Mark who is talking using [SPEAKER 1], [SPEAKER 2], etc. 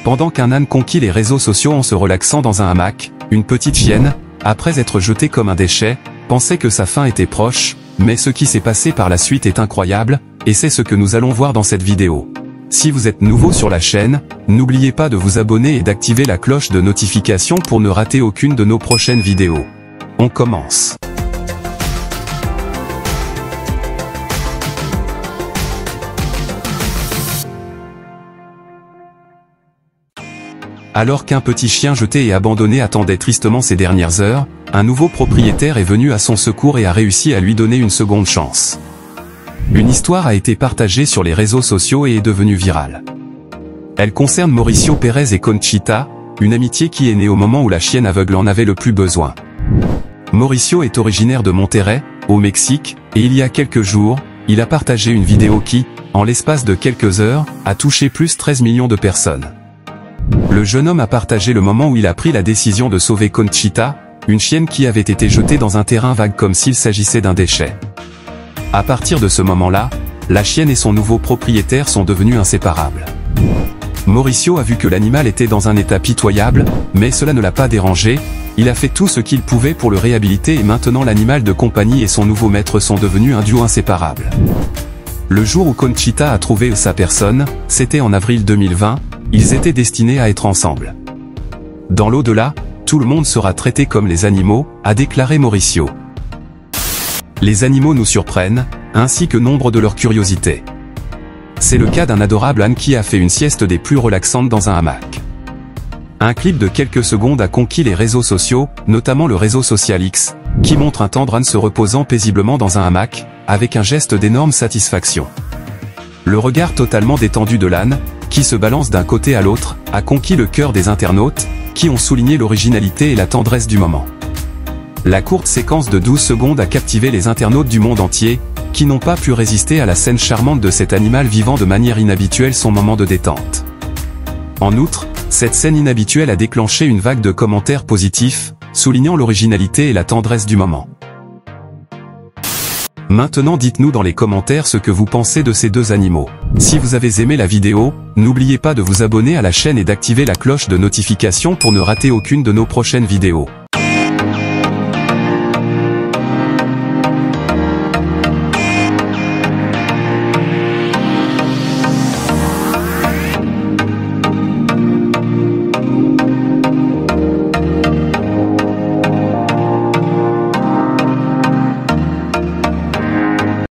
[SPEAKER 1] Pendant qu'un âne conquit les réseaux sociaux en se relaxant dans un hamac, une petite chienne, après être jetée comme un déchet, pensait que sa fin était proche, mais ce qui s'est passé par la suite est incroyable, et c'est ce que nous allons voir dans cette vidéo. Si vous êtes nouveau sur la chaîne, n'oubliez pas de vous abonner et d'activer la cloche de notification pour ne rater aucune de nos prochaines vidéos. On commence. Alors qu'un petit chien jeté et abandonné attendait tristement ces dernières heures, un nouveau propriétaire est venu à son secours et a réussi à lui donner une seconde chance. Une histoire a été partagée sur les réseaux sociaux et est devenue virale. Elle concerne Mauricio Pérez et Conchita, une amitié qui est née au moment où la chienne aveugle en avait le plus besoin. Mauricio est originaire de Monterrey, au Mexique, et il y a quelques jours, il a partagé une vidéo qui, en l'espace de quelques heures, a touché plus de 13 millions de personnes. Le jeune homme a partagé le moment où il a pris la décision de sauver Conchita, une chienne qui avait été jetée dans un terrain vague comme s'il s'agissait d'un déchet. À partir de ce moment-là, la chienne et son nouveau propriétaire sont devenus inséparables. Mauricio a vu que l'animal était dans un état pitoyable, mais cela ne l'a pas dérangé, il a fait tout ce qu'il pouvait pour le réhabiliter et maintenant l'animal de compagnie et son nouveau maître sont devenus un duo inséparable. Le jour où Conchita a trouvé sa personne, c'était en avril 2020, ils étaient destinés à être ensemble. Dans l'au-delà, tout le monde sera traité comme les animaux, a déclaré Mauricio. Les animaux nous surprennent, ainsi que nombre de leurs curiosités. C'est le cas d'un adorable âne qui a fait une sieste des plus relaxantes dans un hamac. Un clip de quelques secondes a conquis les réseaux sociaux, notamment le réseau social X, qui montre un tendre âne se reposant paisiblement dans un hamac, avec un geste d'énorme satisfaction. Le regard totalement détendu de l'âne, qui se balance d'un côté à l'autre, a conquis le cœur des internautes, qui ont souligné l'originalité et la tendresse du moment. La courte séquence de 12 secondes a captivé les internautes du monde entier, qui n'ont pas pu résister à la scène charmante de cet animal vivant de manière inhabituelle son moment de détente. En outre, cette scène inhabituelle a déclenché une vague de commentaires positifs, soulignant l'originalité et la tendresse du moment. Maintenant dites-nous dans les commentaires ce que vous pensez de ces deux animaux. Si vous avez aimé la vidéo, n'oubliez pas de vous abonner à la chaîne et d'activer la cloche de notification pour ne rater aucune de nos prochaines vidéos.